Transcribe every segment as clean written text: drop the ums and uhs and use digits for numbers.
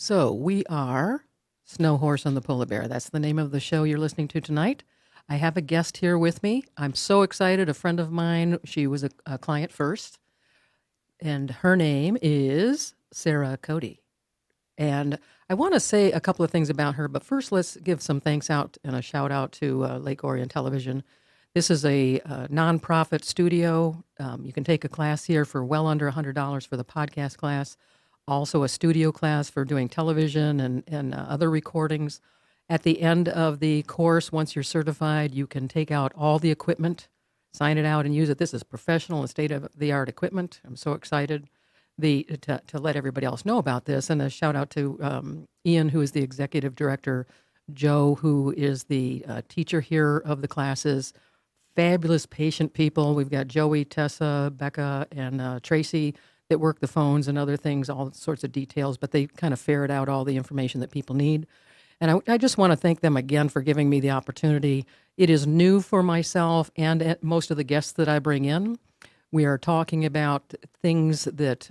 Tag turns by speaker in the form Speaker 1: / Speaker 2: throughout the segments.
Speaker 1: So we are Snow Horse and the Polar Bear. That's the name of the show you're listening to tonight. I have a guest here with me. I'm so excited. A friend of mine, she was a client first, and her name is Sara Cote. And I want to say a couple of things about her, but first let's give some thanks out and a shout out to Lake Orion Television. This is a nonprofit studio. You can take a class here for well under $100 for the podcast class. Also a studio class for doing television and other recordings. At the end of the course, once you're certified, you can take out all the equipment, sign it out, and use it. This is professional and state-of-the-art equipment. I'm so excited to let everybody else know about this. And a shout-out to Ian, who is the executive director, Joe, who is the teacher here of the classes. Fabulous patient people. We've got Joey, Tessa, Becca, and Tracy that work the phones and other things, all sorts of details, but they kind of ferret out all the information that people need. And I just want to thank them again for giving me the opportunity. It is new for myself and most of the guests that I bring in. We are talking about things that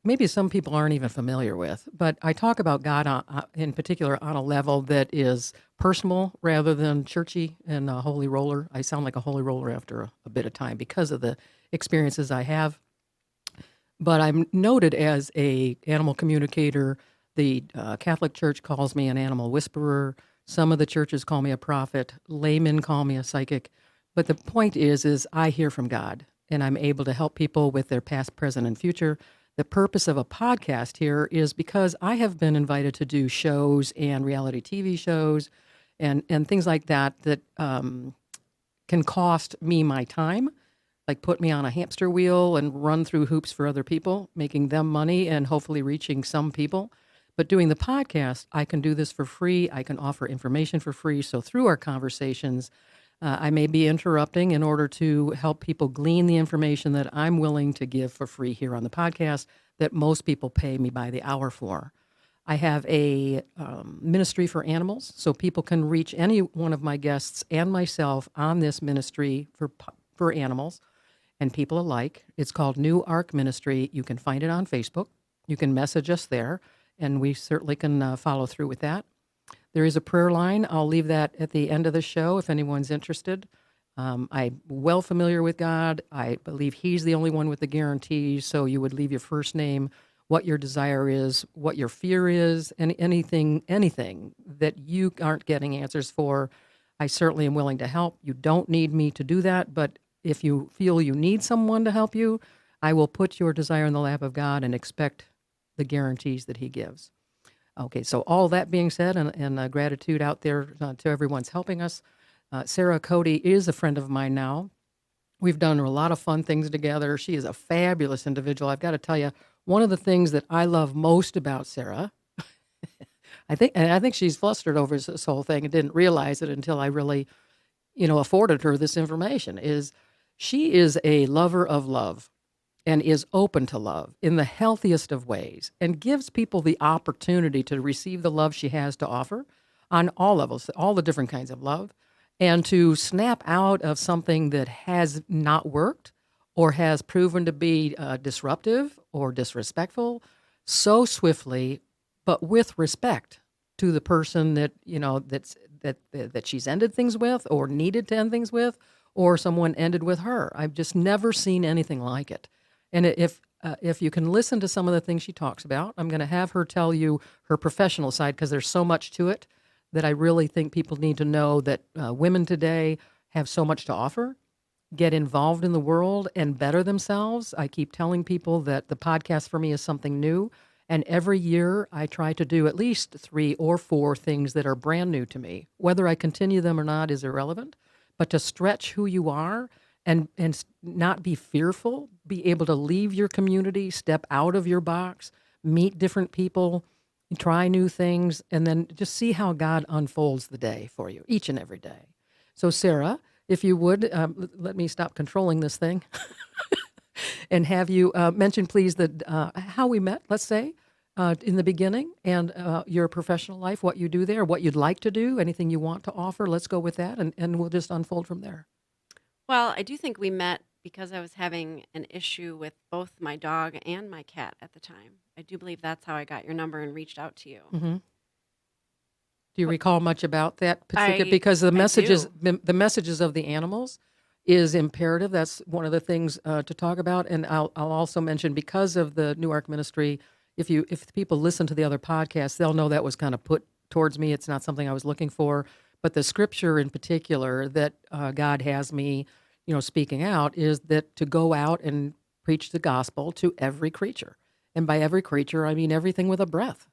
Speaker 1: maybe some people aren't even familiar with, but I talk about God in particular on a level that is personal rather than churchy and a holy roller. I sound like a holy roller after a bit of time because of the experiences I have. But I'm noted as a animal communicator. The Catholic Church calls me an animal whisperer. Some of the churches call me a prophet. Laymen call me a psychic. But the point is I hear from God, and I'm able to help people with their past, present, and future. The purpose of a podcast here is because I have been invited to do shows and reality TV shows and things like that can cost me my time, like put me on a hamster wheel and run through hoops for other people, making them money and hopefully reaching some people. But doing the podcast, I can do this for free. I can offer information for free. So through our conversations, I may be interrupting in order to help people glean the information that I'm willing to give for free here on the podcast that most people pay me by the hour for. I have a ministry for animals, so people can reach any one of my guests and myself on this ministry for animals and people alike. It's called New Ark Ministry. You can find it on Facebook. You can message us there, and we certainly can follow through with that. There is a prayer line. I'll leave that at the end of the show if anyone's interested. I'm well familiar with God. I believe He's the only one with the guarantees, so you would leave your first name, what your desire is, what your fear is, and anything that you aren't getting answers for. I certainly am willing to help. You don't need me to do that, but if you feel you need someone to help you, I will put your desire in the lap of God and expect the guarantees that He gives. Okay, so all that being said, and gratitude out there to everyone's helping us. Sara Cote is a friend of mine now. We've done a lot of fun things together. She is a fabulous individual. I've got to tell you, one of the things that I love most about Sara, I think she's flustered over this whole thing and didn't realize it until I really, afforded her this information, is she is a lover of love and is open to love in the healthiest of ways and gives people the opportunity to receive the love she has to offer on all levels, all the different kinds of love, and to snap out of something that has not worked or has proven to be disruptive or disrespectful so swiftly, but with respect to the person that, that she's ended things with or needed to end things with, or someone ended with her. I've just never seen anything like it. And if you can listen to some of the things she talks about, I'm going to have her tell you her professional side because there's so much to it that I really think people need to know that women today have so much to offer, get involved in the world and better themselves. I keep telling people that the podcast for me is something new. And every year I try to do at least 3 or 4 things that are brand new to me. Whether I continue them or not is irrelevant, but to stretch who you are and not be fearful, be able to leave your community, step out of your box, meet different people, try new things, and then just see how God unfolds the day for you each and every day. So Sara, if you would, let me stop controlling this thing and have you mention, please, how we met, let's say, in the beginning, and your professional life, what you do there, what you'd like to do, anything you want to offer. Let's go with that, and we'll just unfold from there.
Speaker 2: Well, I do think we met because I was having an issue with both my dog and my cat at the time. I do believe that's how I got your number and reached out to you.
Speaker 1: Hmm. Do you
Speaker 2: But
Speaker 1: recall much about that particular?
Speaker 2: I
Speaker 1: Because
Speaker 2: I do.
Speaker 1: the messages of the animals is imperative. That's one of the things to talk about. And I'll also mention, because of the New Ark Ministry, if people listen to the other podcasts, they'll know that was kind of put towards me. It's not something I was looking for, but the scripture in particular that God has me, speaking out, is that to go out and preach the gospel to every creature, and by every creature I mean everything with a breath.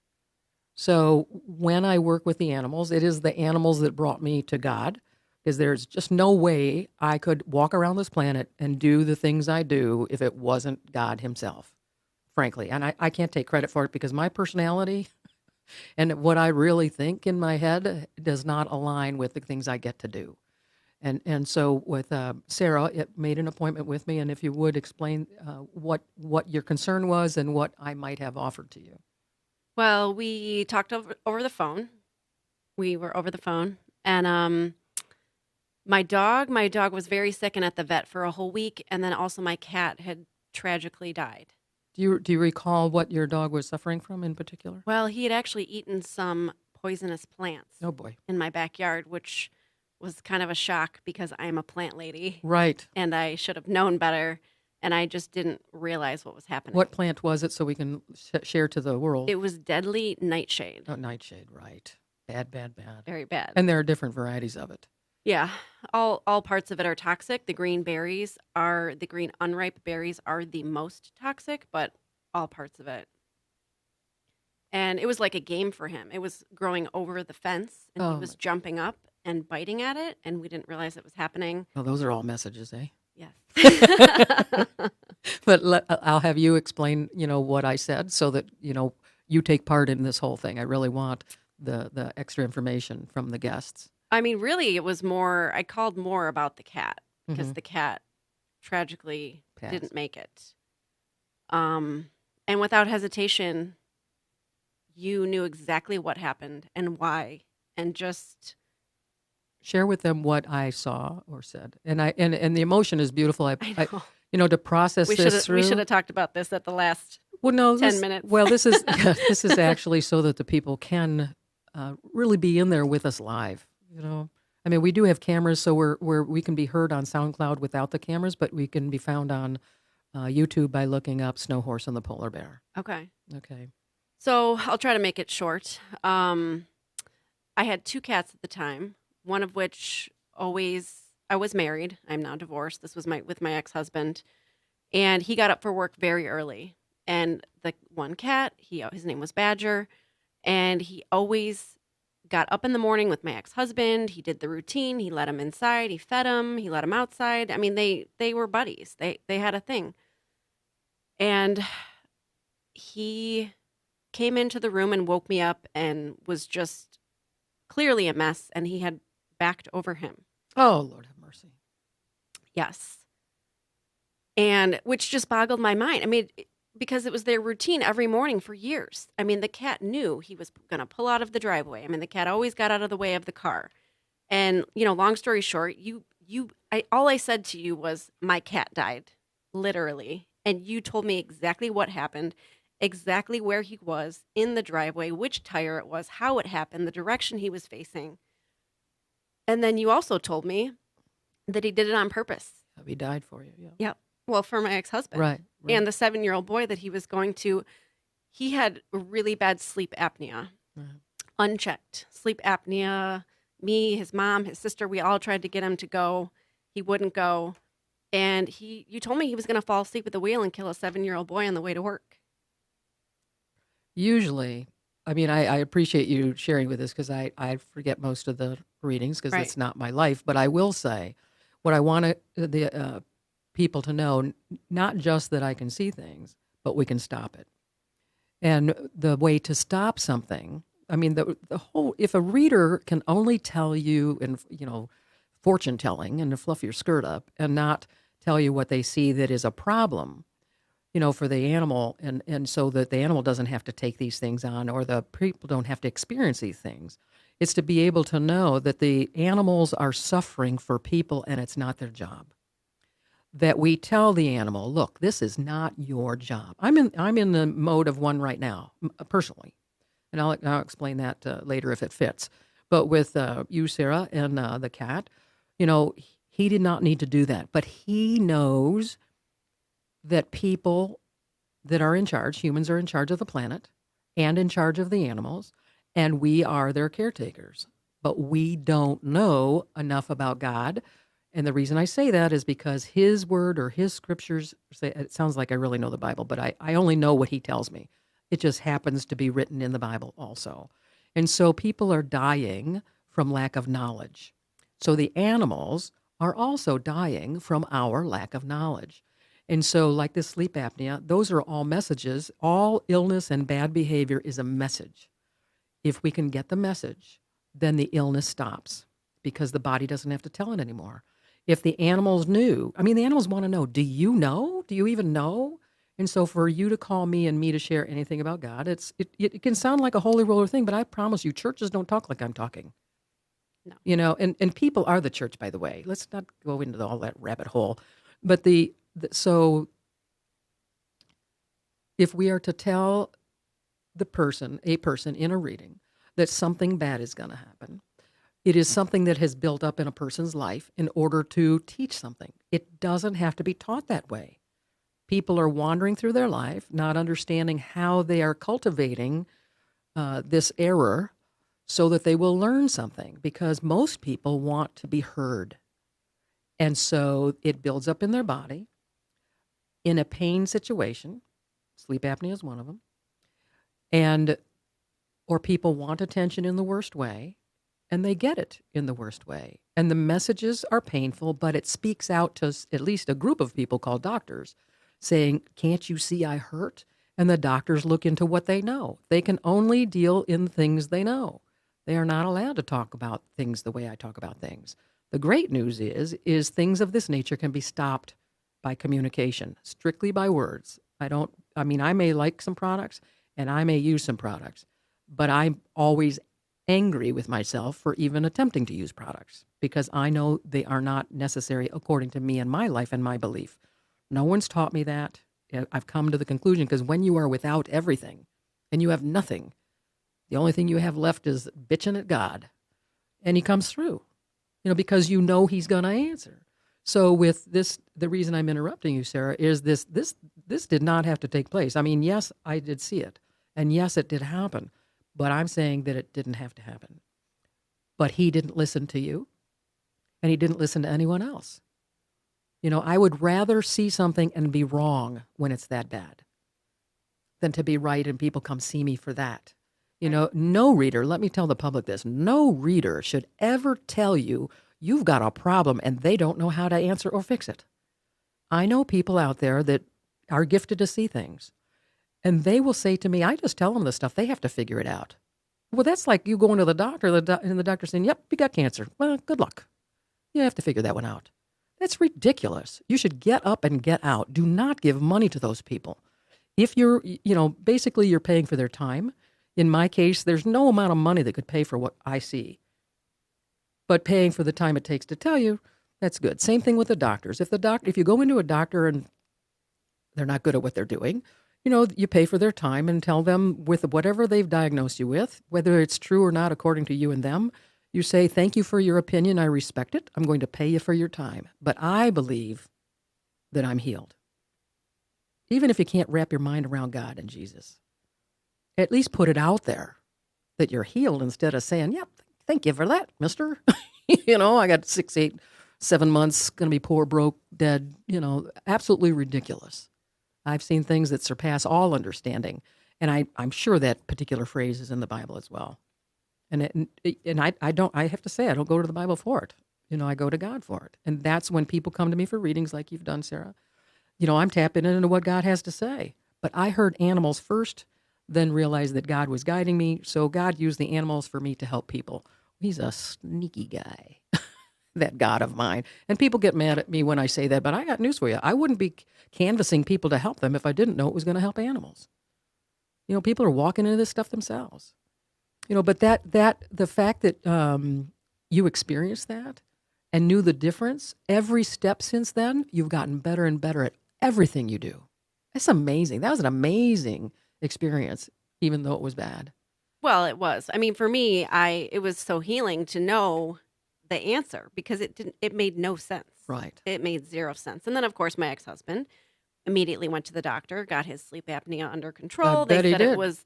Speaker 1: So when I work with the animals, it is the animals that brought me to God, because there's just no way I could walk around this planet and do the things I do if it wasn't God Himself, frankly. And I can't take credit for it, because my personality and what I really think in my head does not align with the things I get to do. And so with Sara, it made an appointment with me, and if you would explain what your concern was and what I might have offered to you.
Speaker 2: Well, we talked over the phone. We were over the phone, and my dog was very sick and at the vet for a whole week, and then also my cat had tragically died.
Speaker 1: Do you recall what your dog was suffering from in particular?
Speaker 2: Well, he had actually eaten some poisonous plants
Speaker 1: Oh boy.
Speaker 2: in my backyard, which was kind of a shock because I'm a plant lady
Speaker 1: Right.
Speaker 2: and I should have known better, and I just didn't realize what was happening.
Speaker 1: What plant was it, so we can share to the world?
Speaker 2: It was deadly nightshade.
Speaker 1: Oh, nightshade, right. Bad, bad, bad.
Speaker 2: Very bad.
Speaker 1: And there are different varieties of it.
Speaker 2: Yeah, all parts of it are toxic. The green unripe berries are the most toxic, but all parts of it. And it was like a game for him. It was growing over the fence, and he
Speaker 1: Oh,
Speaker 2: was jumping up and biting at it, and we didn't realize it was happening.
Speaker 1: well, those are all messages, eh?
Speaker 2: Yes.
Speaker 1: But I'll have you explain, what I said, so that, you take part in this whole thing. I really want the extra information from the guests.
Speaker 2: I mean, really, it was more, I called more about the cat because
Speaker 1: Mhm.
Speaker 2: the cat tragically
Speaker 1: Passed.
Speaker 2: didn't make it. And without hesitation, you knew exactly what happened and why, and just
Speaker 1: Share with them what I saw or said, and and the emotion is beautiful.
Speaker 2: I know
Speaker 1: To process
Speaker 2: we
Speaker 1: this through.
Speaker 2: should have talked about this at the last
Speaker 1: Well, no,
Speaker 2: 10 minutes.
Speaker 1: Well, this is this is actually so that the people can really be in there with us live. I mean, we do have cameras, so we can be heard on SoundCloud without the cameras, but we can be found on YouTube by looking up Snow Horse and the Polar Bear.
Speaker 2: Okay,
Speaker 1: Okay.
Speaker 2: so I'll try to make it short. I had 2 cats at the time, one of which I was married. I'm now divorced. This was with my ex-husband, and he got up for work very early. And the one cat, his name was Badger, and he always got up in the morning with my ex-husband. He did the routine. He let him inside. He fed him. He let him outside. I mean, they were buddies. They had a thing. And he came into the room and woke me up and was just clearly a mess, and he had backed over him.
Speaker 1: Oh, Lord have mercy.
Speaker 2: Yes. And which just boggled my mind. I mean, because it was their routine every morning for years. I mean, the cat knew he was going to pull out of the driveway. I mean, the cat always got out of the way of the car. And, long story short, all I said to you was, my cat died, literally. And you told me exactly what happened, exactly where he was in the driveway, which tire it was, how it happened, the direction he was facing. And then you also told me that he did it on purpose.
Speaker 1: He died for you, yeah.
Speaker 2: Yep. Well, for my ex-husband.
Speaker 1: Right.
Speaker 2: And the 7-year-old boy that he was going to, he had really bad sleep apnea, unchecked sleep apnea. Me, his mom, his sister, we all tried to get him to go. He wouldn't go. And you told me he was going to fall asleep at the wheel and kill a 7-year-old boy on the way to work.
Speaker 1: Usually, I mean, I appreciate you sharing with us, because I forget most of the readings, because
Speaker 2: Right.
Speaker 1: it's not my life. But I will say what I want the people to know, not just that I can see things, but we can stop it. And the way to stop something, I mean, the whole, if a reader can only tell you, and fortune telling, and to fluff your skirt up, and not tell you what they see that is a problem, for the animal, and so that the animal doesn't have to take these things on, or the people don't have to experience these things. It's to be able to know that the animals are suffering for people, and it's not their job. that we tell the animal, look, this is not your job. I'm in the mode of one right now, personally, and I'll explain that later if it fits. But with you, Sarah, and the cat, he did not need to do that, but he knows that people that are in charge, humans are in charge of the planet and in charge of the animals, and we are their caretakers. But we don't know enough about God. And the reason I say that is because his word or his scriptures say, it sounds like I really know the Bible, but I only know what he tells me. It just happens to be written in the Bible also. And so people are dying from lack of knowledge. So the animals are also dying from our lack of knowledge. And so, like this sleep apnea, those are all messages. All illness and bad behavior is a message. If we can get the message, then the illness stops because the body doesn't have to tell it anymore. If the animals knew, the animals want to know, do you know? Do you even know? And so for you to call me and me to share anything about God, it can sound like a holy roller thing, but I promise you, churches don't talk like I'm talking.
Speaker 2: No.
Speaker 1: And people are the church, by the way. Let's not go into all that rabbit hole. But so if we are to tell a person in a reading that something bad is going to happen, it is something that has built up in a person's life in order to teach something. It doesn't have to be taught that way. People are wandering through their life, not understanding how they are cultivating this error so that they will learn something, because most people want to be heard. And so it builds up in their body in a pain situation. Sleep apnea is one of them. Or people want attention in the worst way, and they get it in the worst way. And the messages are painful, but it speaks out to at least a group of people called doctors saying, can't you see I hurt? And the doctors look into what they know. They can only deal in things they know. They are not allowed to talk about things the way I talk about things. The great news is things of this nature can be stopped by communication, strictly by words. I may like some products and I may use some products, but I'm always angry with myself for even attempting to use products because I know they are not necessary according to me and my life and my belief. No one's taught me that. I've come to the conclusion because when you are without everything and you have nothing, the only thing you have left is bitching at God. And he comes through, because he's going to answer. So with this, the reason I'm interrupting you, Sarah, is this did not have to take place. Yes, I did see it. And yes, it did happen. But I'm saying that it didn't have to happen. But he didn't listen to you. And he didn't listen to anyone else. I would rather see something and be wrong when it's that bad than to be right and people come see me for that. No reader, let me tell the public this, no reader should ever tell you you've got a problem and they don't know how to answer or fix it. I know people out there that are gifted to see things, and they will say to me, I just tell them this stuff, they have to figure it out. Well, that's like you going to the doctor and the doctor saying, yep, you got cancer. Well, good luck. You have to figure that one out. That's ridiculous. You should get up and get out. Do not give money to those people. If you're, basically you're paying for their time. In my case, there's no amount of money that could pay for what I see. But paying for the time it takes to tell you, that's good. Same thing with the doctors. If you go into a doctor and they're not good at what they're doing, you pay for their time and tell them with whatever they've diagnosed you with, whether it's true or not according to you and them, you say, thank you for your opinion. I respect it. I'm going to pay you for your time. But I believe that I'm healed. Even if you can't wrap your mind around God and Jesus, at least put it out there that you're healed instead of saying, yeah, thank you for that, mister. I got 6, 8, 7 months, going to be poor, broke, dead, absolutely ridiculous. I've seen things that surpass all understanding. And I'm sure that particular phrase is in the Bible as well. And I have to say, I don't go to the Bible for it. I go to God for it. And that's when people come to me for readings like you've done, Sarah. I'm tapping into what God has to say. But I heard animals first, then realized that God was guiding me. So God used the animals for me to help people. He's a sneaky guy, that God of mine. And people get mad at me when I say that, but I got news for you. I wouldn't be canvassing people to help them if I didn't know it was going to help animals. People are walking into this stuff themselves. But the fact that you experienced that and knew the difference, every step since then, you've gotten better and better at everything you do. That's amazing. That was an amazing experience, even though it was bad.
Speaker 2: Well, it was. I mean, for me, it was so healing to know the answer because it made no sense.
Speaker 1: Right.
Speaker 2: It made zero sense. And then of course my ex-husband immediately went to the doctor, got his sleep apnea under
Speaker 1: I
Speaker 2: control. They
Speaker 1: bet he
Speaker 2: said it
Speaker 1: did.
Speaker 2: was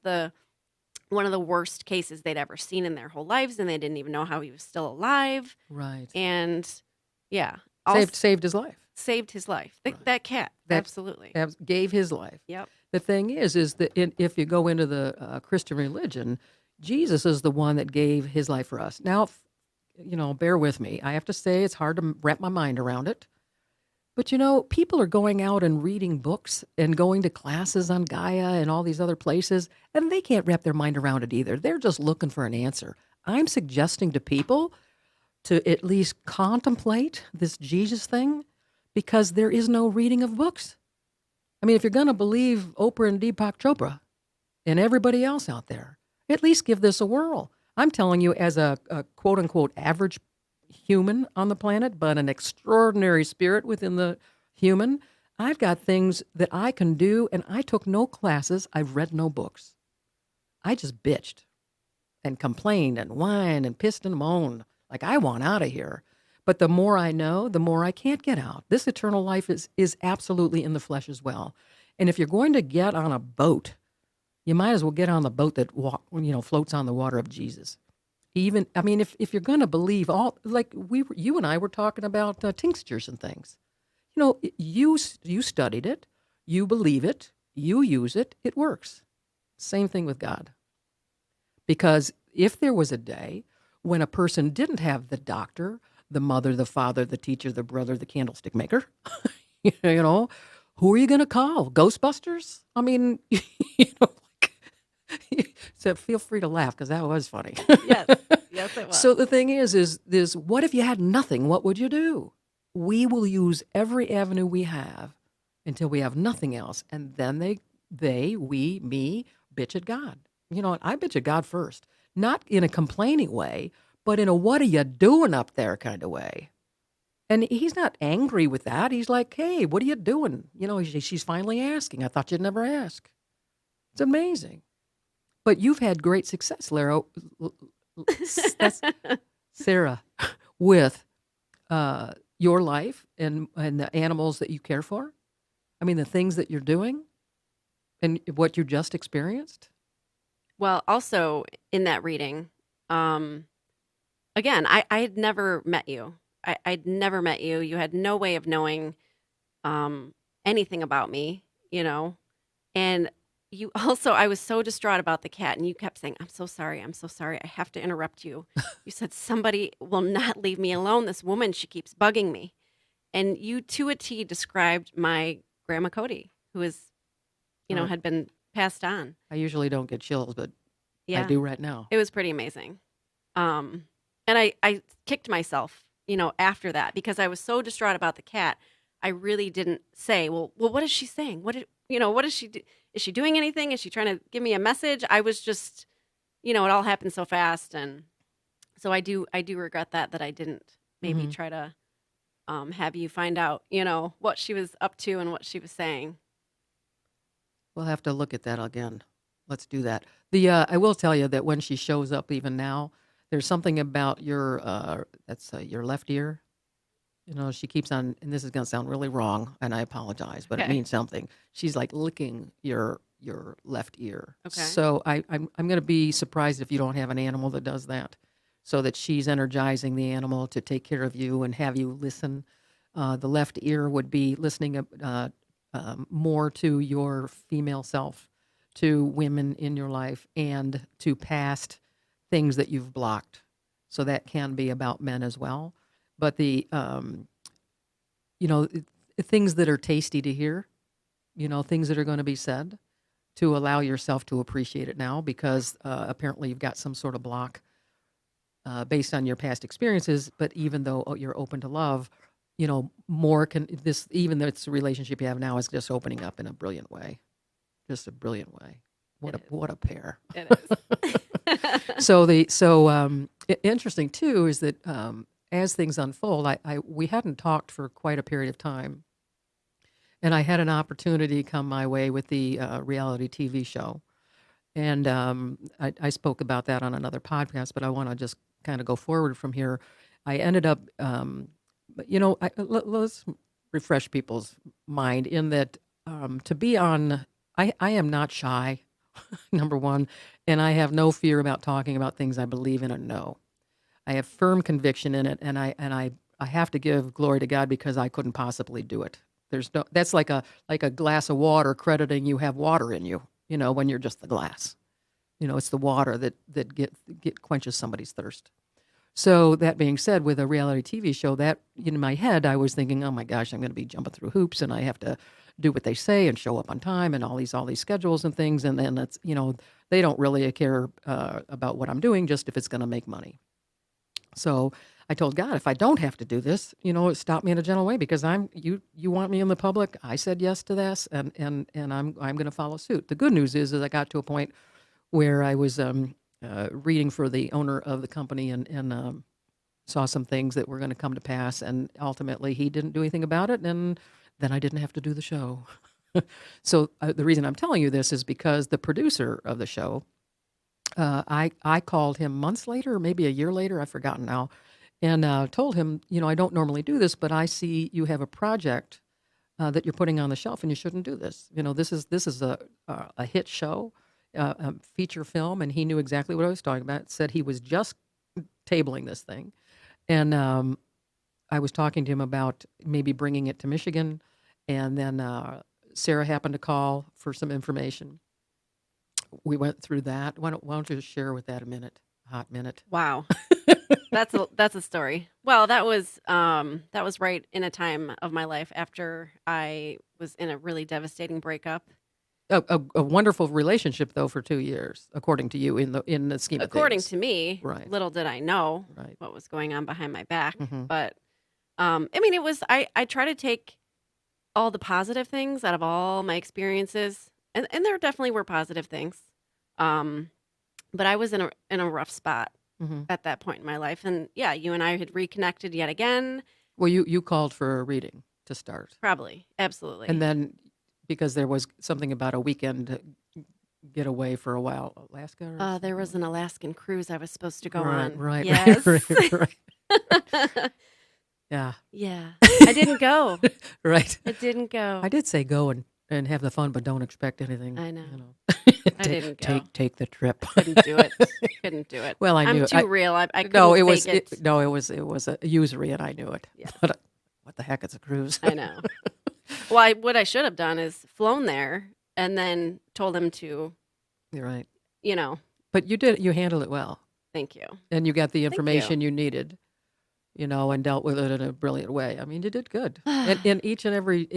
Speaker 2: one of the worst cases they'd ever seen in their whole lives, and they didn't even know how he was still alive.
Speaker 1: Right.
Speaker 2: And yeah,
Speaker 1: Saved his life.
Speaker 2: saved his life.
Speaker 1: Right.
Speaker 2: That cat,
Speaker 1: That-
Speaker 2: absolutely.
Speaker 1: Gave his life.
Speaker 2: Yep.
Speaker 1: The thing is that if you go into the Christian religion, Jesus is the one that gave his life for us. Now, bear with me. I have to say it's hard to wrap my mind around it. But, people are going out and reading books and going to classes on Gaia and all these other places, and they can't wrap their mind around it either. They're just looking for an answer. I'm suggesting to people to at least contemplate this Jesus thing because there is no reading of books. I mean, if you're going to believe Oprah and Deepak Chopra and everybody else out there, at least give this a whirl. I'm telling you, as a quote-unquote average human on the planet, but an extraordinary spirit within the human, I've got things that I can do, and I took no classes. I've read no books. I just bitched and complained and whined and pissed and moaned like I want out of here. But the more I know, the more I can't get out. This eternal life is absolutely in the flesh as well. And if you're going to get on a boat, you might as well get on the boat that floats on the water of Jesus. Even, I mean, if you're going to believe all, like you and I were talking about tinctures and things, you studied it, you believe it, you use it, it works. Same thing with God. Because if there was a day when a person didn't have the doctor, the mother, the father, the teacher, the brother, the candlestick maker, who are you going to call? Ghostbusters? I mean, so feel free to laugh because that was funny.
Speaker 2: Yes, yes, it was.
Speaker 1: So the thing is what if you had nothing? What would you do? We will use every avenue we have until we have nothing else, and then we bitch at God. You know what? I bitch at God first, not in a complaining way, but in a "what are you doing up there" kind of way. And he's not angry with that. He's like, "Hey, what are you doing?" She's finally asking. I thought you'd never ask. It's amazing. But you've had great success, Sara, with your life and the animals that you care for. I mean, the things that you're doing and what you just experienced.
Speaker 2: Well, also in that reading, again, I had never met you. I'd never met you. You had no way of knowing anything about me, and you also, I was so distraught about the cat, and you kept saying, I'm so sorry. I have to interrupt you. You said, somebody will not leave me alone. This woman, she keeps bugging me. And you to a T described my grandma Cote, who is, had been passed on.
Speaker 1: I usually don't get chills, but
Speaker 2: Yeah.
Speaker 1: I do right now.
Speaker 2: It was pretty amazing. And I kicked myself, after that because I was so distraught about the cat. I really didn't say, well, what is she saying? What does she do? Is she doing anything? Is she trying to give me a message? I was just, it all happened so fast. And so I do regret that I didn't maybe try to have you find out, what she was up to and what she was saying.
Speaker 1: We'll have to look at that again. Let's do that. I will tell you that when she shows up even now, there's something about your your left ear. She keeps on, and this is going to sound really wrong, and I apologize, but it means something. She's like licking your left ear.
Speaker 2: Okay.
Speaker 1: So I'm going to be surprised if you don't have an animal that does that, so that she's energizing the animal to take care of you and have you listen. The left ear would be listening more to your female self, to women in your life, and to past things that you've blocked. So that can be about men as well. But the things that are tasty to hear, things that are going to be said, to allow yourself to appreciate it now, because apparently you've got some sort of block based on your past experiences. But even though you're open to love, more can even though it's the relationship you have now is just opening up in a brilliant way, just a brilliant way. What a pair.
Speaker 2: It is.
Speaker 1: So interesting too is that as things unfold, we hadn't talked for quite a period of time, and I had an opportunity come my way with the reality TV show, and I spoke about that on another podcast, but I want to just kind of go forward from here. I ended up, let's refresh people's mind in that to be on, I am not shy, number one, and I have no fear about talking about things I believe in and know. I have firm conviction in it, and I have to give glory to God because I couldn't possibly do it. That's like a glass of water crediting you have water in you. When you're just the glass. It's the water that quenches somebody's thirst. So that being said, with a reality TV show, that in my head I was thinking, oh my gosh, I'm going to be jumping through hoops, and I have to do what they say and show up on time and all these schedules and things, and then it's they don't really care about what I'm doing, just if it's going to make money. So I told God, if I don't have to do this, stop me in a gentle way, because you want me in the public. I said yes to this, and I'm going to follow suit. The good news is I got to a point where I was reading for the owner of the company and saw some things that were going to come to pass, and ultimately he didn't do anything about it, and then I didn't have to do the show. So the reason I'm telling you this is because the producer of the show, I called him months later, maybe a year later, I've forgotten now, and told him, I don't normally do this, but I see you have a project that you're putting on the shelf, and you shouldn't do this. This is a hit show, a feature film, and he knew exactly what I was talking about. Said he was just tabling this thing, and I was talking to him about maybe bringing it to Michigan, and then Sara happened to call for some information. We went through that. Why don't you share with that a hot minute?
Speaker 2: Wow. That's a story. Well, that was right in a time of my life after I was in a really devastating breakup.
Speaker 1: A wonderful relationship, though, for 2 years, according to you, in the scheme of things.
Speaker 2: According to me,
Speaker 1: right.
Speaker 2: Little did I know
Speaker 1: right.
Speaker 2: what was going on behind my back.
Speaker 1: Mm-hmm.
Speaker 2: But it was I try to take all the positive things out of all my experiences, and there definitely were positive things. But I was in a rough spot
Speaker 1: mm-hmm.
Speaker 2: at that point in my life, and yeah, you and I had reconnected yet again.
Speaker 1: Well, you called for a reading to start,
Speaker 2: probably, absolutely,
Speaker 1: and then because there was something about a weekend getaway for a while, Alaska.
Speaker 2: There was an Alaskan cruise I was supposed to go on.
Speaker 1: Right.
Speaker 2: Yes.
Speaker 1: Right.
Speaker 2: Yeah. I didn't go.
Speaker 1: Right.
Speaker 2: I didn't go.
Speaker 1: I did say go and have the fun, but don't expect anything.
Speaker 2: I know.
Speaker 1: I
Speaker 2: didn't go.
Speaker 1: Take the trip.
Speaker 2: Couldn't do it.
Speaker 1: Well, I knew
Speaker 2: I'm too real. I couldn't
Speaker 1: no, it
Speaker 2: fake
Speaker 1: was
Speaker 2: it.
Speaker 1: No, it was a usury, and I knew it.
Speaker 2: Yeah.
Speaker 1: But what the heck? It's a cruise.
Speaker 2: I know. Well, what I should have done is flown there and then told him to.
Speaker 1: You're right. But you did. You handled it well.
Speaker 2: Thank you.
Speaker 1: And you got the information you needed. And dealt with it in a brilliant way. I mean, you did good. And in each and every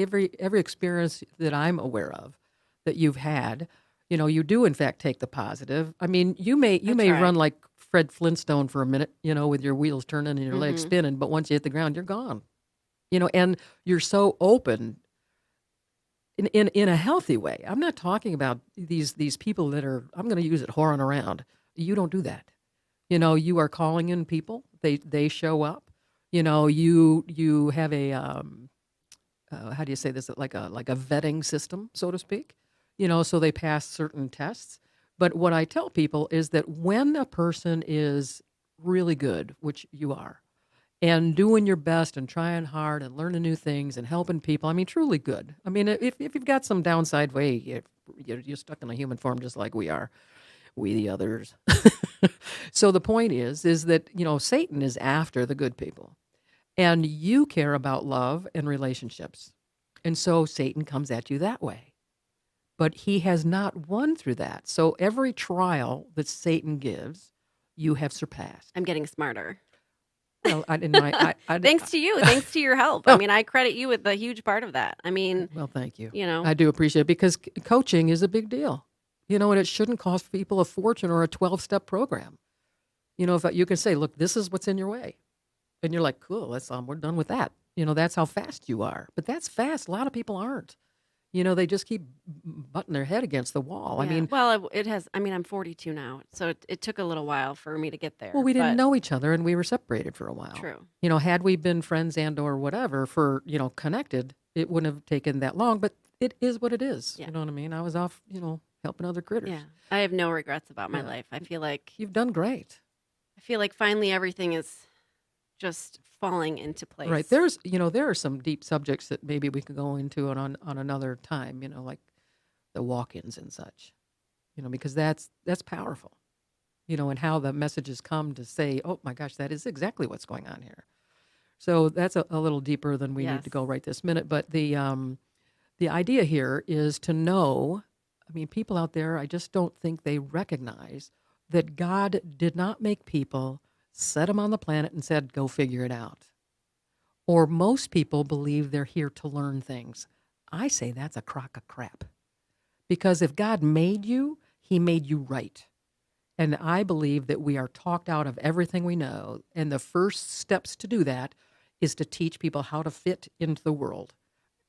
Speaker 1: experience that I'm aware of that you've had, you do in fact take the positive. I mean, you may run like Fred Flintstone for a minute, with your wheels turning and your legs spinning, but once you hit the ground, you're gone. And you're so open in a healthy way. I'm not talking about these people that are, I'm going to use it, whoring around. You don't do that. You are calling in people. They show up. You have a how do you say this? Like a vetting system, so to speak. So they pass certain tests. But what I tell people is that when a person is really good, which you are, and doing your best and trying hard and learning new things and helping people, I mean, truly good. I mean, if you've got some downside way, you're stuck in a human form just like we are. We the others. So the point is that, Satan is after the good people. And you care about love and relationships. And so Satan comes at you that way. But he has not won through that. So every trial that Satan gives, you have surpassed.
Speaker 2: I'm getting smarter.
Speaker 1: Well,
Speaker 2: thanks to you. Thanks to your help. I mean, I credit you with a huge part of that. I mean,
Speaker 1: well, thank you.
Speaker 2: You know,
Speaker 1: I do appreciate it because coaching is a big deal. You know, and it shouldn't cost people a fortune or a 12-step program. You know, if you can say, look, this is what's in your way. And you're like, cool, we're done with that. You know, that's how fast you are. But that's fast. A lot of people aren't. They just keep butting their head against the wall. I
Speaker 2: Yeah.
Speaker 1: mean,
Speaker 2: Well, it has. I mean, I'm 42 now, so it took a little while for me to get
Speaker 1: well,
Speaker 2: there.
Speaker 1: we didn't
Speaker 2: But
Speaker 1: know each other and we were separated for a while.
Speaker 2: true.
Speaker 1: Had we been friends and or whatever for, connected, it wouldn't have taken that long, but it is what it is.
Speaker 2: Yeah.
Speaker 1: You know what I mean? I was off, helping other
Speaker 2: Yeah.
Speaker 1: critters.
Speaker 2: I have no regrets about my
Speaker 1: Yeah.
Speaker 2: life. I feel like
Speaker 1: You've done great.
Speaker 2: finally everything is just falling into place.
Speaker 1: Right. There are some deep subjects that maybe we could go into on another time, like the walk-ins and such, because that's powerful, and how the messages come to say, oh my gosh, that is exactly what's going on here. So that's a little deeper than we need to
Speaker 2: Yes.
Speaker 1: go right this minute. But the idea here is to know, I mean, people out there, I just don't think they recognize that God did not make people, set them on the planet and said, go figure it out. Or most people believe they're here to learn things. I say that's a crock of crap. Because if God made you, he made you right. And I believe that we are talked out of everything we know. And the first steps to do that is to teach people how to fit into the world,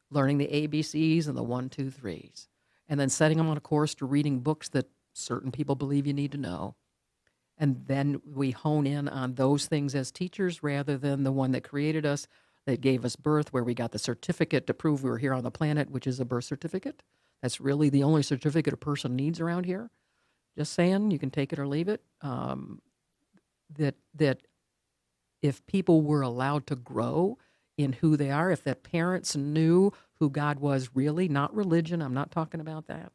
Speaker 1: learning the ABCs and the 1, 2, 3s, and then setting them on a course to reading books that certain people believe you need to know. And then we hone in on those things as teachers rather than the one that created us, that gave us birth, where we got the certificate to prove we were here on the planet, which is a birth certificate. That's really the only certificate a person needs around here. Just saying, you can take it or leave it. That if people were allowed to grow in who they are, if that parents knew who God was really, not religion, I'm not talking about that.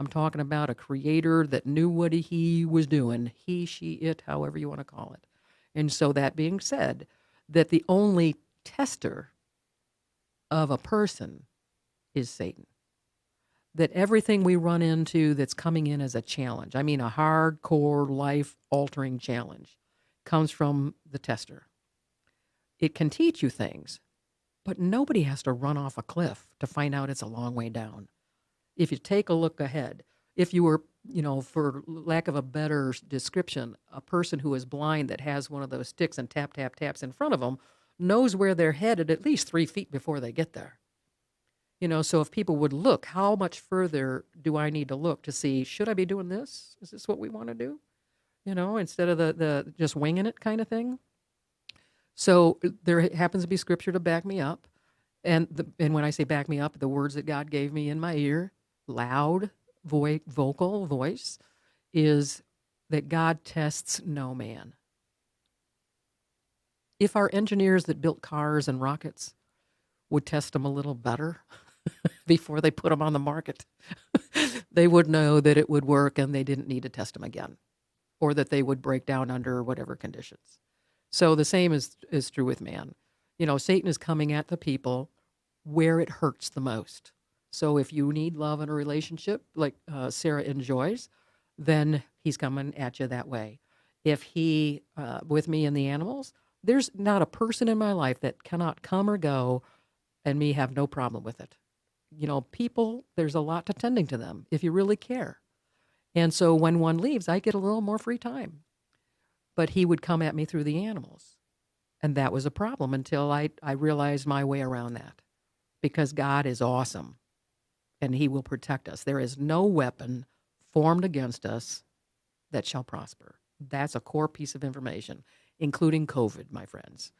Speaker 1: I'm talking about a creator that knew what he was doing, he, she, it, however you want to call it. And so that being said, that the only tester of a person is Satan. That everything we run into that's coming in as a challenge, I mean a hardcore life-altering challenge, comes from the tester. It can teach you things, but nobody has to run off a cliff to find out it's a long way down. If you take a look ahead, if you were, for lack of a better description, a person who is blind that has one of those sticks and tap, tap, taps in front of them, knows where they're headed at least 3 feet before they get there. So if people would look, how much further do I need to look to see, should I be doing this? Is this what we want to do? Instead of the just winging it kind of thing. So there happens to be scripture to back me up. And when I say back me up, the words that God gave me in my ear, loud, vocal voice, is that God tests no man. If our engineers that built cars and rockets would test them a little better before they put them on the market, they would know that it would work and they didn't need to test them again, or that they would break down under whatever conditions. So the same is true with man. Satan is coming at the people where it hurts the most. So if you need love in a relationship like Sara enjoys, then he's coming at you that way. If he, with me and the animals, there's not a person in my life that cannot come or go and me have no problem with it. People, there's a lot to tending to them if you really care. And so when one leaves, I get a little more free time. But he would come at me through the animals. And that was a problem until I realized my way around that. Because God is awesome and he will protect us. There is no weapon formed against us that shall prosper. That's a core piece of information, including COVID, my friends.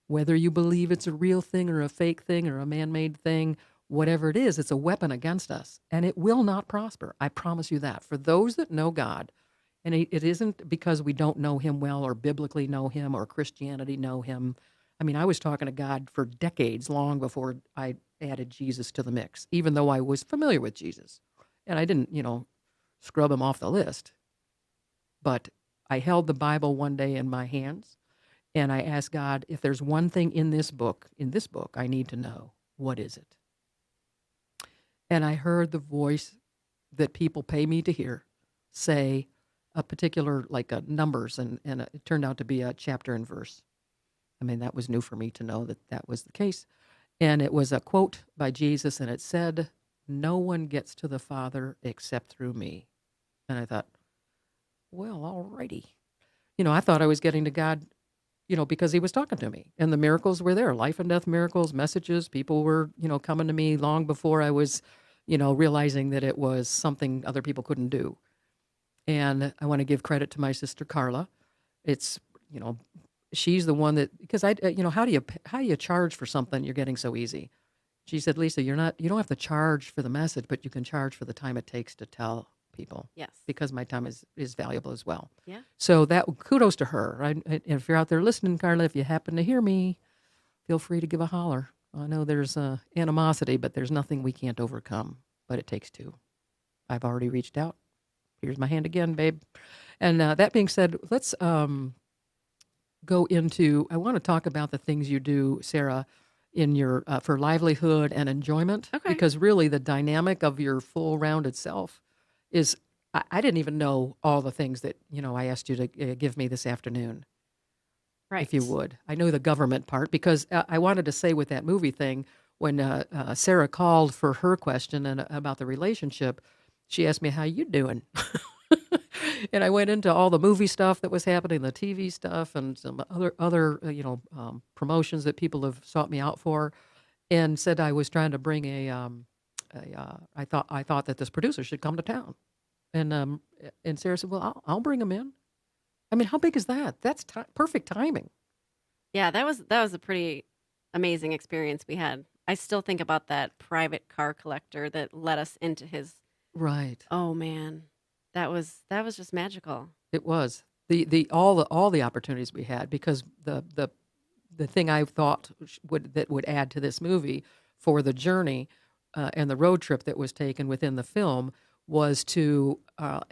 Speaker 1: Whether you believe it's a real thing or a fake thing or a man-made thing, whatever it is, it's a weapon against us, and it will not prosper. I promise you that. For those that know God, and it isn't because we don't know him well or biblically know him or Christianity know him. I mean, I was talking to God for decades, long before I added Jesus to the mix, even though I was familiar with Jesus. And I didn't, scrub him off the list. But I held the Bible one day in my hands, and I asked God, if there's one thing in this book, I need to know, what is it? And I heard the voice that people pay me to hear say a particular, like numbers, and it turned out to be a chapter and verse. I mean, that was new for me to know that was the case. And it was a quote by Jesus, and it said, "No one gets to the Father except through me." And I thought, well, alrighty. I thought I was getting to God, because he was talking to me. And the miracles were there, life and death miracles, messages. People were, coming to me long before I was, realizing that it was something other people couldn't do. And I want to give credit to my sister Carla. It's, she's the one that, because how do you charge for something you're getting so easy? She said, Lisa, you don't have to charge for the message, but you can charge for the time it takes to tell people.
Speaker 2: Yes.
Speaker 1: Because my time is valuable as well.
Speaker 2: Yeah.
Speaker 1: So that kudos to her. Right? And if you're out there listening, Carla, if you happen to hear me, feel free to give a holler. I know there's animosity, but there's nothing we can't overcome. But it takes two. I've already reached out. Here's my hand again, babe. And that being said, let's go into. I want to talk about the things you do, Sara, in your for livelihood and enjoyment.
Speaker 2: Okay.
Speaker 1: Because really, the dynamic of your full rounded self is. I didn't even know all the things that I asked you to give me this afternoon.
Speaker 2: Right.
Speaker 1: If you would. I know the government part because I wanted to say with that movie thing, when Sara called for her question and about the relationship, she asked me, how you doing? And I went into all the movie stuff that was happening, the TV stuff and some other promotions that people have sought me out for, and said I was trying to bring I thought that this producer should come to town. And Sara said, well, I'll bring him in. I mean, how big is that? That's perfect timing.
Speaker 2: Yeah, that was a pretty amazing experience we had. I still think about that private car collector that let us into his.
Speaker 1: Right.
Speaker 2: Oh man, that was just magical.
Speaker 1: It was all the opportunities we had because the thing I thought would add to this movie for the journey and the road trip that was taken within the film was to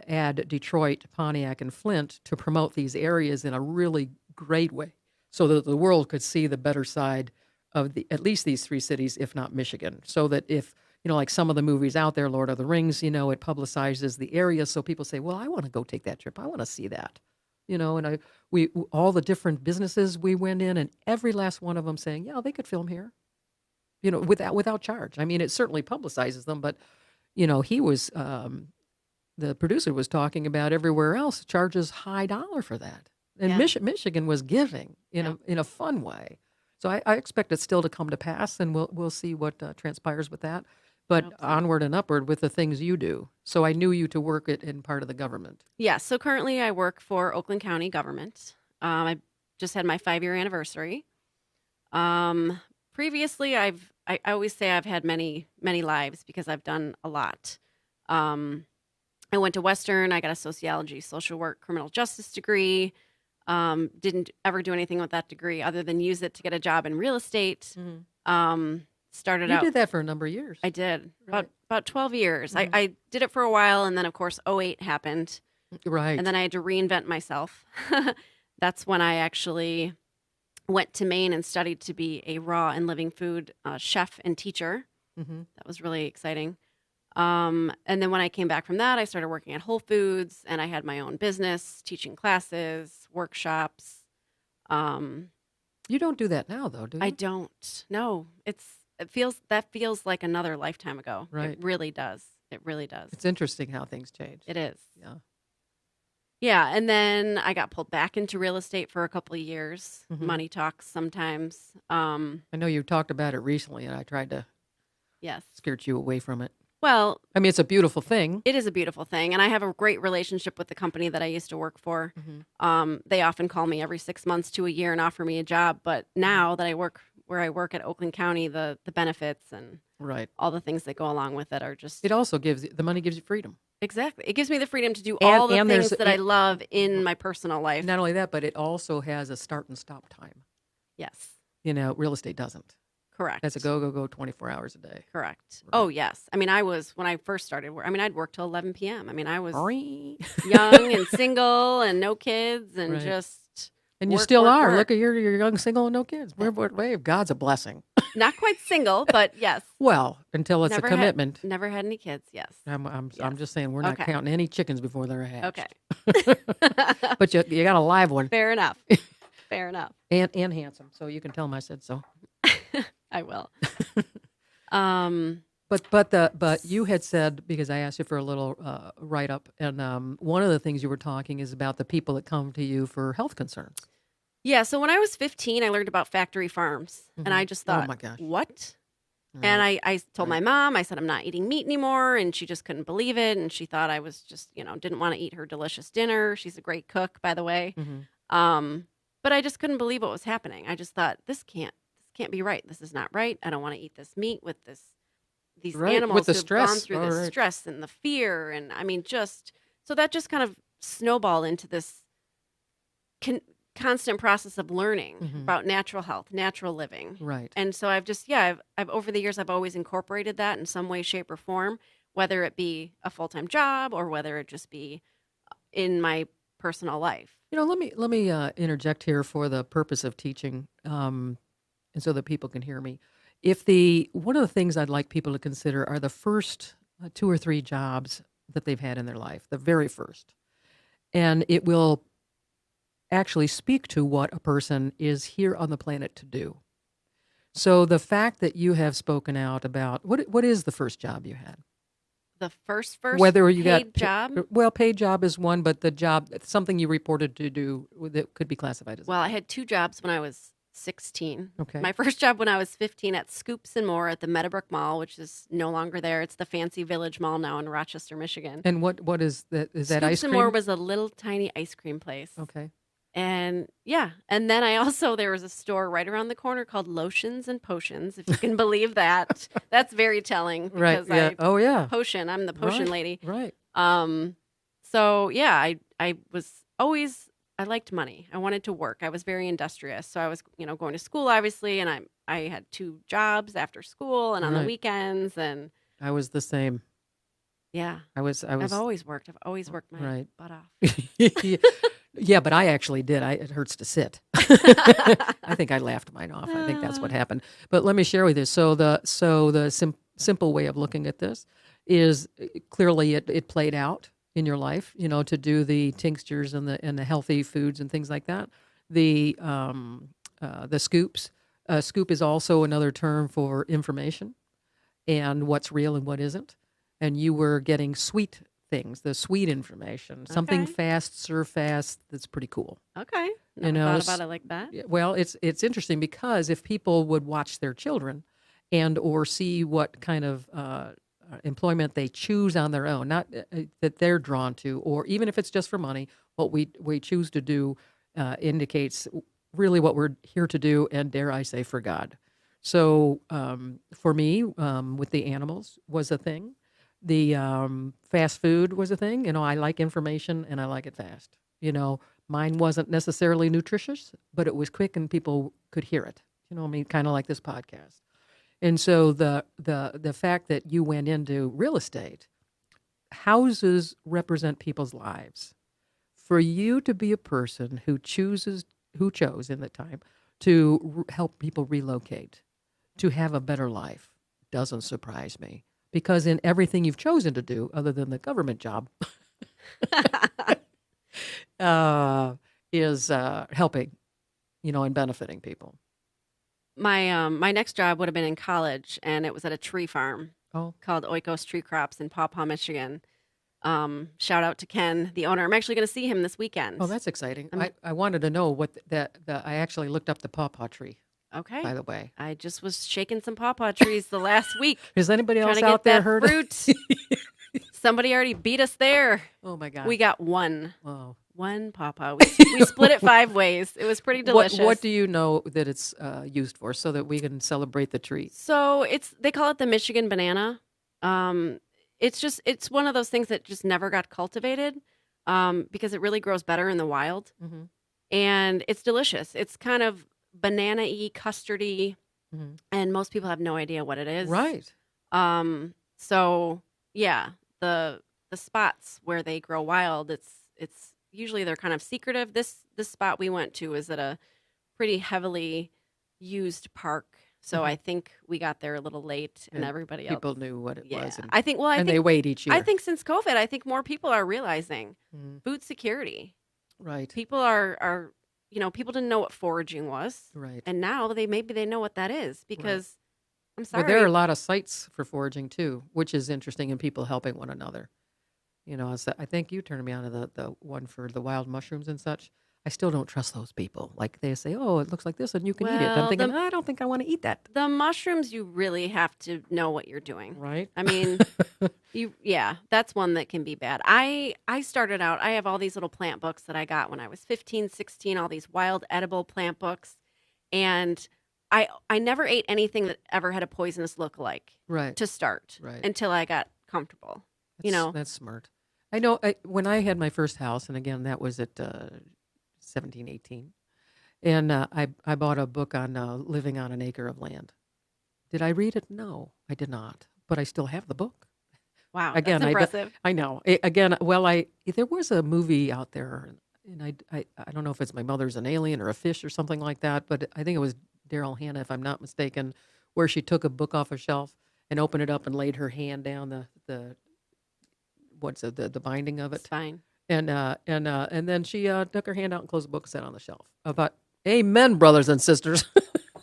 Speaker 1: add Detroit, Pontiac, and Flint to promote these areas in a really great way so that the world could see the better side of at least these three cities, if not Michigan. So that if, like some of the movies out there, Lord of the Rings, it publicizes the area so people say, well, I want to go take that trip. I want to see that. And we all the different businesses we went in and every last one of them saying, yeah, they could film here, without charge. I mean, it certainly publicizes them, but he was, the producer was talking about everywhere else charges high dollar for that. And Michigan was giving in a fun way. So I expect it still to come to pass, and we'll see what transpires with that. But onward and upward with the things you do. So I knew you to work in part of the government.
Speaker 2: Yeah, so currently I work for Oakland County government. I just had my 5-year anniversary. Previously, I always say I've had many, many lives because I've done a lot. I went to Western. I got a sociology, social work, criminal justice degree. Didn't ever do anything with that degree other than use it to get a job in real estate. Mm-hmm.
Speaker 1: You did that for a number of years.
Speaker 2: I did.
Speaker 1: Right.
Speaker 2: About 12 years.
Speaker 1: Mm-hmm.
Speaker 2: I did it for a while, and then, of course, 2008 happened.
Speaker 1: Right.
Speaker 2: And then I had to reinvent myself. That's when I actually went to Maine and studied to be a raw and living food chef and teacher.
Speaker 1: Mm-hmm.
Speaker 2: That was really exciting. And then when I came back from that, I started working at Whole Foods, and I had my own business, teaching classes, workshops.
Speaker 1: You don't do that now, though, do you?
Speaker 2: I don't. No, it feels like another lifetime ago.
Speaker 1: Right.
Speaker 2: It really does. It really does.
Speaker 1: It's interesting how things change.
Speaker 2: It is.
Speaker 1: Yeah.
Speaker 2: Yeah, and then I got pulled back into real estate for a couple of years.
Speaker 1: Mm-hmm.
Speaker 2: Money talks sometimes.
Speaker 1: I know you talked about it recently, and I tried to skirt you away from it.
Speaker 2: Well,
Speaker 1: I mean, it's a beautiful thing.
Speaker 2: It is a beautiful thing, and I have a great relationship with the company that I used to work for. Mm-hmm. They often call me every 6 months to a year and offer me a job, but now that I work where I work at Oakland County, the benefits and all the things that go along with it are just...
Speaker 1: It also the money gives you freedom.
Speaker 2: Exactly. It gives me the freedom to do all the things that I love in my personal life.
Speaker 1: Not only that, but it also has a start and stop time.
Speaker 2: Yes.
Speaker 1: Real estate doesn't.
Speaker 2: Correct.
Speaker 1: That's a go 24 hours a day.
Speaker 2: Correct.
Speaker 1: Right.
Speaker 2: Oh, yes. I mean, when I first started, I'd work till 11 p.m. I mean, I was
Speaker 1: young
Speaker 2: and single and no kids and just...
Speaker 1: And you still are. Look at you're young, single, and no kids. God's a blessing.
Speaker 2: Not quite single, but yes.
Speaker 1: Well, until it's a commitment.
Speaker 2: Never had any kids, yes.
Speaker 1: I'm just saying we're not counting any chickens before they're hatched.
Speaker 2: Okay.
Speaker 1: But you got a live one.
Speaker 2: Fair enough. Fair enough.
Speaker 1: And handsome, so you can tell him I said so.
Speaker 2: I will.
Speaker 1: But you had said, because I asked you for a little write-up, and one of the things you were talking is about the people that come to you for health concerns.
Speaker 2: Yeah, so when I was 15, I learned about factory farms, and I just thought,
Speaker 1: oh my gosh.
Speaker 2: What? And
Speaker 1: Right.
Speaker 2: I told my
Speaker 1: Right.
Speaker 2: mom, I said, I'm not eating meat anymore. And she just couldn't believe it. And she thought I was just, didn't want to eat her delicious dinner. She's a great cook, by the way.
Speaker 1: Hmm.
Speaker 2: Um, but I just couldn't believe what was happening. I just thought, this can't be right. This is not right. I don't want to eat this meat with these
Speaker 1: Right. With
Speaker 2: animals
Speaker 1: the
Speaker 2: who have gone
Speaker 1: stress.
Speaker 2: through
Speaker 1: All
Speaker 2: the
Speaker 1: right.
Speaker 2: stress and the fear. And I mean, so that just kind of snowballed into this con- constant process of learning
Speaker 1: Hmm.
Speaker 2: about natural health, natural living.
Speaker 1: Right.
Speaker 2: And so I've over the years, I've always incorporated that in some way, shape, or form, whether it be a full-time job or whether it just be in my personal life.
Speaker 1: Let me interject here for the purpose of teaching, and so that people can hear me. If the one of the things I'd like people to consider are the first two or three jobs that they've had in their life, the very first, and it will actually speak to what a person is here on the planet to do. So the fact that you have spoken out about what is the first job you had?
Speaker 2: The first
Speaker 1: Whether you got
Speaker 2: paid job.
Speaker 1: well, paid job is one, but the job, something you reported to do that could be classified as a
Speaker 2: Well, I
Speaker 1: job.
Speaker 2: had two jobs when I was 16.
Speaker 1: Okay.
Speaker 2: My first job when I was 15 at Scoops and More at the Meadowbrook Mall, which is no longer there. It's the Fancy Village Mall now in Rochester, Michigan.
Speaker 1: And what is that? Is that ice
Speaker 2: Scoops and More
Speaker 1: cream?
Speaker 2: was a little tiny ice cream place.
Speaker 1: Okay.
Speaker 2: And yeah, and then there was a store right around the corner called Lotions and Potions, if you can believe that. That's very telling
Speaker 1: Right.
Speaker 2: because
Speaker 1: Yeah. Oh yeah.
Speaker 2: I'm the potion
Speaker 1: Right.
Speaker 2: lady.
Speaker 1: Right.
Speaker 2: So yeah, I was always, I liked money. I wanted to work. I was very industrious. So I was, going to school obviously, and I had two jobs after school and on the
Speaker 1: Right.
Speaker 2: weekends, and
Speaker 1: I was the same.
Speaker 2: yeah,
Speaker 1: I was.
Speaker 2: I've always worked. I've always worked my
Speaker 1: Right.
Speaker 2: butt off.
Speaker 1: Yeah, but I actually did. It hurts to sit. I think I laughed mine off. I think that's what happened. But let me share with you. So the simple way of looking at this is clearly it played out in your life. To do the tinctures and the healthy foods and things like that. The scoops. Scoop is also another term for information and what's real and what isn't. And you were getting sweet things, the sweet information, something
Speaker 2: Okay.
Speaker 1: fast, serve fast. That's pretty cool.
Speaker 2: Okay.
Speaker 1: You
Speaker 2: Never
Speaker 1: know,
Speaker 2: thought
Speaker 1: s-
Speaker 2: about it like that.
Speaker 1: Yeah, well, it's interesting because if people would watch their children and or see what kind of employment they choose on their own, not that they're drawn to, or even if it's just for money, what we choose to do indicates really what we're here to do, and dare I say, for God. So for me, with the animals was a thing. The fast food was a thing. I like information and I like it fast. Mine wasn't necessarily nutritious, but it was quick and people could hear it. I mean, kind of like this podcast. And so the fact that you went into real estate, houses represent people's lives. For you to be a person who chose in the time to help people relocate, to have a better life, doesn't surprise me. Because in everything you've chosen to do, other than the government job, uh, is helping, and benefiting people.
Speaker 2: My next job would have been in college, and it was at a tree farm
Speaker 1: Oh,
Speaker 2: called Oikos Tree Crops in Paw Paw, Michigan. Shout out to Ken, the owner. I'm actually going to see him this weekend.
Speaker 1: oh, that's exciting.
Speaker 2: I'm-
Speaker 1: I wanted to know what I actually looked up the pawpaw tree,
Speaker 2: Okay.
Speaker 1: by the way.
Speaker 2: I just was shaking some pawpaw trees the last week,
Speaker 1: Has anybody
Speaker 2: trying
Speaker 1: else
Speaker 2: to
Speaker 1: out
Speaker 2: get
Speaker 1: there
Speaker 2: that
Speaker 1: heard?
Speaker 2: fruit. Somebody already beat us there.
Speaker 1: Oh my God.
Speaker 2: We got one
Speaker 1: Wow.
Speaker 2: pawpaw. We split it 5 ways. It was pretty delicious.
Speaker 1: What do you know that it's used for, so that we can celebrate the tree?
Speaker 2: So they call it the Michigan banana. It's one of those things that just never got cultivated, because it really grows better in the wild,
Speaker 1: Mm-hmm.
Speaker 2: and it's delicious. It's kind of banana-y, custardy,
Speaker 1: Mm-hmm.
Speaker 2: and most people have no idea what it is.
Speaker 1: Right.
Speaker 2: So yeah, the spots where they grow wild, it's usually they're kind of secretive. This spot we went to is at a pretty heavily used park. So
Speaker 1: Mhm.
Speaker 2: I think we got there a little late, and
Speaker 1: And
Speaker 2: everybody else.
Speaker 1: People knew what it
Speaker 2: Yeah,
Speaker 1: was,
Speaker 2: I think. Well,
Speaker 1: and they wait each year.
Speaker 2: I think since COVID, I think more people are realizing
Speaker 1: Mm,
Speaker 2: food security.
Speaker 1: right.
Speaker 2: People are people didn't know what foraging was,
Speaker 1: Right.
Speaker 2: and now maybe they know what that is because I'm
Speaker 1: Well,
Speaker 2: sorry.
Speaker 1: there are a lot of sites for foraging too, which is interesting, and people helping one another. I think you turned me on to the one for the wild mushrooms and such. I still don't trust those people. Like they say, "Oh, it looks like this, and you can eat it." I'm
Speaker 2: Well,
Speaker 1: thinking, I don't think I want to eat that.
Speaker 2: the mushrooms, you really have to know what you're doing.
Speaker 1: Right?
Speaker 2: I mean, yeah, that's one that can be bad. I started out, I have all these little plant books that I got when I was 15, 16. All these wild edible plant books. And I never ate anything that ever had a poisonous look-alike
Speaker 1: Right.
Speaker 2: to start
Speaker 1: Right.
Speaker 2: until I got comfortable.
Speaker 1: That's smart. I know when I had my first house, and again, that was at 17, 18, and I bought a book on living on an acre of land. Did I read it? No, I did not. But I still have the book.
Speaker 2: Wow, that's
Speaker 1: Again,
Speaker 2: impressive.
Speaker 1: I know. Again, well, there was a movie out there, and I don't know if it's My Mother's an Alien or a Fish or something like that, but I think it was Daryl Hannah, if I'm not mistaken, where she took a book off a shelf and opened it up and laid her hand down the what's it, the binding of
Speaker 2: It's
Speaker 1: it,
Speaker 2: fine.
Speaker 1: and then she took her hand out and closed the book, set on the shelf. I thought, "Amen, brothers and sisters."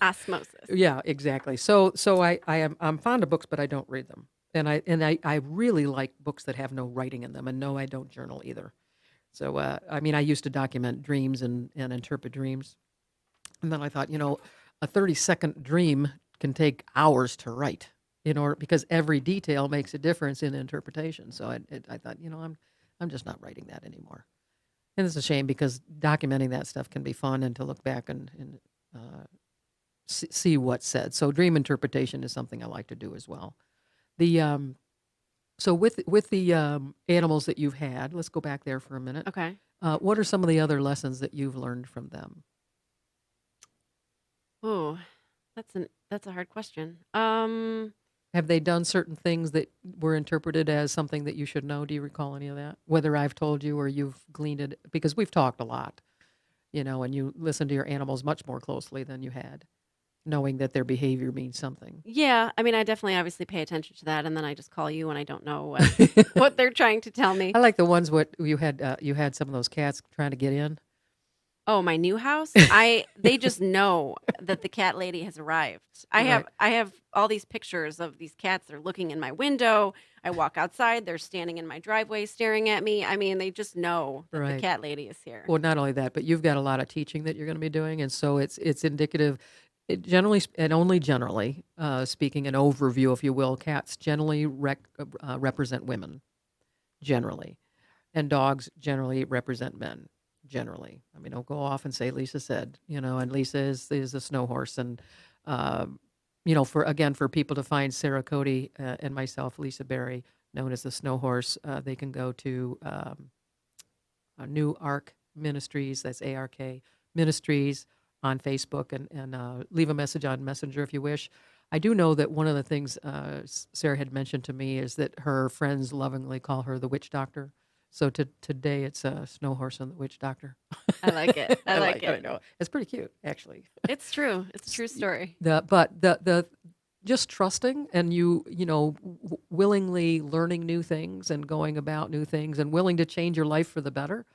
Speaker 2: Osmosis.
Speaker 1: Yeah, exactly. I'm fond of books, but I don't read them. And I really like books that have no writing in them. And no, I don't journal either. So I mean, I used to document dreams and interpret dreams. And then I thought, a 30-second dream can take hours to write because every detail makes a difference in interpretation. So I thought, I'm just not writing that anymore. And it's a shame because documenting that stuff can be fun and to look back and see what's said. So dream interpretation is something I like to do as well. The So with the animals that you've had, let's go back there for a minute.
Speaker 2: Okay.
Speaker 1: What are some of the other lessons that you've learned from them?
Speaker 2: Oh, that's a hard question.
Speaker 1: Have they done certain things that were interpreted as something that you should know? Do you recall any of that? Whether I've told you or you've gleaned it, because we've talked a lot, and you listen to your animals much more closely than you had, knowing that their behavior means something.
Speaker 2: Yeah, I mean, I definitely obviously pay attention to that, and then I just call you when I don't know what they're trying to tell me.
Speaker 1: I like the ones what you had some of those cats trying to get in.
Speaker 2: Oh, my new house? They just know that the cat lady has arrived.
Speaker 1: Right.
Speaker 2: I have all these pictures of these cats. They're looking in my window. I walk outside, they're standing in my driveway staring at me. I mean, they just know that
Speaker 1: Right.
Speaker 2: the cat lady is here.
Speaker 1: Well, not only that, but you've got a lot of teaching that you're going to be doing, and so it's indicative. It generally and only generally speaking, an overview, if you will, cats generally represent women, generally, and dogs generally represent men. Generally, I mean, don't go off and say Lisa said, and Lisa is a snow horse, and for people to find Sara, Cote, and myself, Lisa Barrie, known as the Snow Horse, they can go to New Ark Ministries. That's ARK Ministries on Facebook, and leave a message on Messenger if you wish. I do know that one of the things Sara had mentioned to me is that her friends lovingly call her the witch doctor. So today it's a Snow Horse and the Witch Doctor.
Speaker 2: I like it. I like
Speaker 1: I
Speaker 2: it.
Speaker 1: know. It's pretty cute, actually.
Speaker 2: It's true. It's a true story.
Speaker 1: The just trusting and willingly learning new things and going about new things and willing to change your life for the better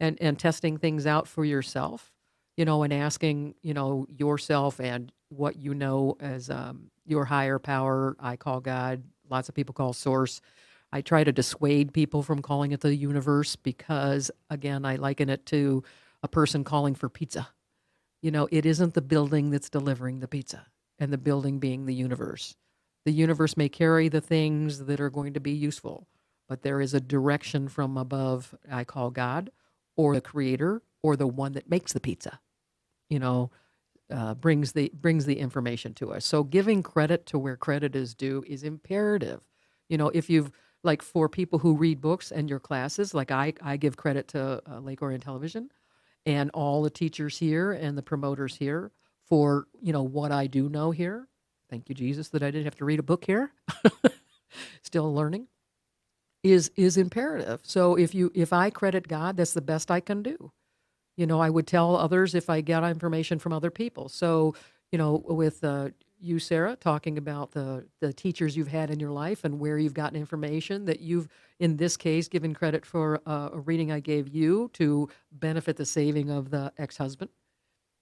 Speaker 1: and testing things out for yourself, and asking, yourself and what as your higher power. I call God, lots of people call source. I try to dissuade people from calling it the universe because, again, I liken it to a person calling for pizza. It isn't the building that's delivering the pizza, and the building being the universe. The universe may carry the things that are going to be useful, but there is a direction from above, I call God, or the creator, or the one that makes the pizza, brings the information to us. So giving credit to where credit is due is imperative. If you've like for people who read books and your classes, like I give credit to Lake Orion Television and all the teachers here and the promoters here for, what I do know here. Thank you, Jesus, that I didn't have to read a book here. Still learning is imperative. So if I credit God, that's the best I can do. I would tell others if I get information from other people. So, with you, Sara, talking about the teachers you've had in your life and where you've gotten information that you've, in this case, given credit for a reading I gave you to benefit the saving of the ex-husband,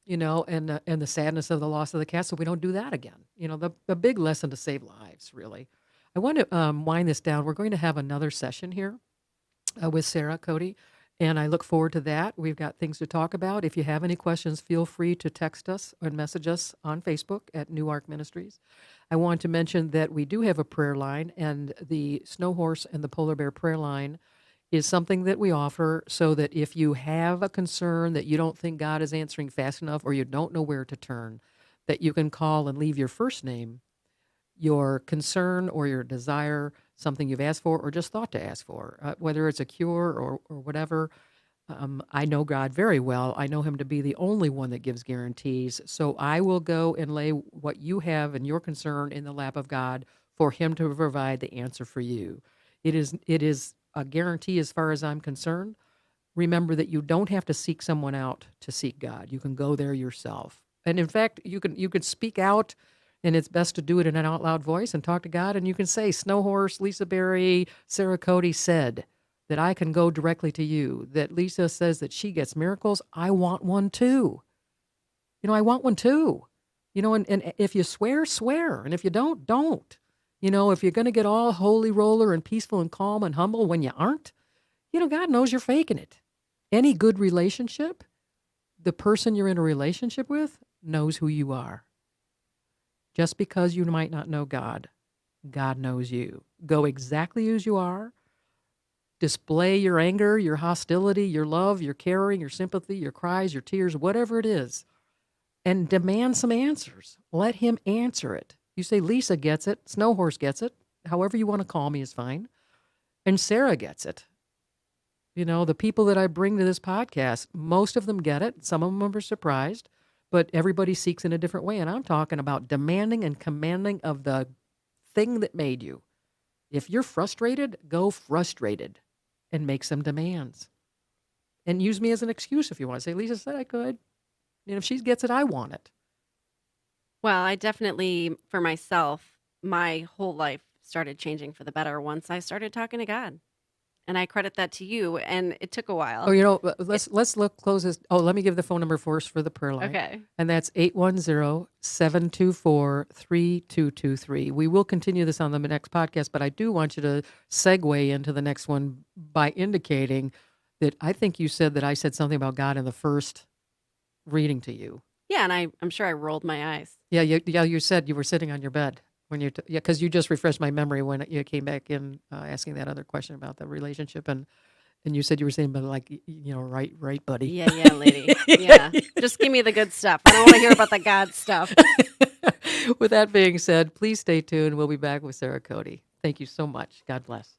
Speaker 1: and the sadness of the loss of the cat, so we don't do that again. The big lesson to save lives, really. I want to wind this down. We're going to have another session here with Sara, Cote, And I look forward to that. We've got things to talk about. If you have any questions, feel free to text us or message us on Facebook at New Ark Ministries. I want to mention that we do have a prayer line, and the Snow Horse and the Polar Bear prayer line is something that we offer so that if you have a concern that you don't think God is answering fast enough or you don't know where to turn, that you can call and leave your first name, your concern or your desire, something you've asked for or just thought to ask for, whether it's a cure or whatever. I know God very well. I know him to be the only one that gives guarantees. So I will go and lay what you have and your concern in the lap of God for him to provide the answer for you. It is a guarantee as far as I'm concerned. Remember that you don't have to seek someone out to seek God. You can go there yourself. And in fact, you can speak out, and it's best to do it in an out loud voice and talk to God. And you can say, Snowhorse, Lisa Barrie, Sara Cote said that I can go directly to you. That Lisa says that she gets miracles. I want one too. I want one too. And if you swear, swear. And if you don't, don't. If you're going to get all holy roller and peaceful and calm and humble when you aren't, God knows you're faking it. Any good relationship, the person you're in a relationship with knows who you are. Just because you might not know God, God knows you. Go exactly as you are. Display your anger, your hostility, your love, your caring, your sympathy, your cries, your tears, whatever it is, and demand some answers. Let him answer it. You say, Lisa gets it, Snowhorse gets it, however you want to call me is fine, and Sara gets it. The people that I bring to this podcast, most of them get it. Some of them are surprised, but everybody seeks in a different way. And I'm talking about demanding and commanding of the thing that made you. If you're frustrated, go frustrated and make some demands. And use me as an excuse if you want to say, Lisa said I could. If she gets it, I want it.
Speaker 2: Well, I definitely, for myself, my whole life started changing for the better once I started talking to God. And I credit that to you, and it took a while.
Speaker 1: Oh, let's close this. Oh, let me give the phone number first for the prayer line.
Speaker 2: Okay.
Speaker 1: And that's 810-724-3223. We will continue this on the next podcast, but I do want you to segue into the next one by indicating that I think you said that I said something about God in the first reading to you.
Speaker 2: Yeah, and I'm sure I rolled my eyes.
Speaker 1: Yeah, you said you were sitting on your bed. Because you just refreshed my memory when you came back in asking that other question about the relationship, and you said you were saying, but like, right, buddy.
Speaker 2: Yeah, lady. Yeah, just give me the good stuff. I don't want to hear about the God stuff.
Speaker 1: With that being said, please stay tuned. We'll be back with Sara Cote. Thank you so much. God bless.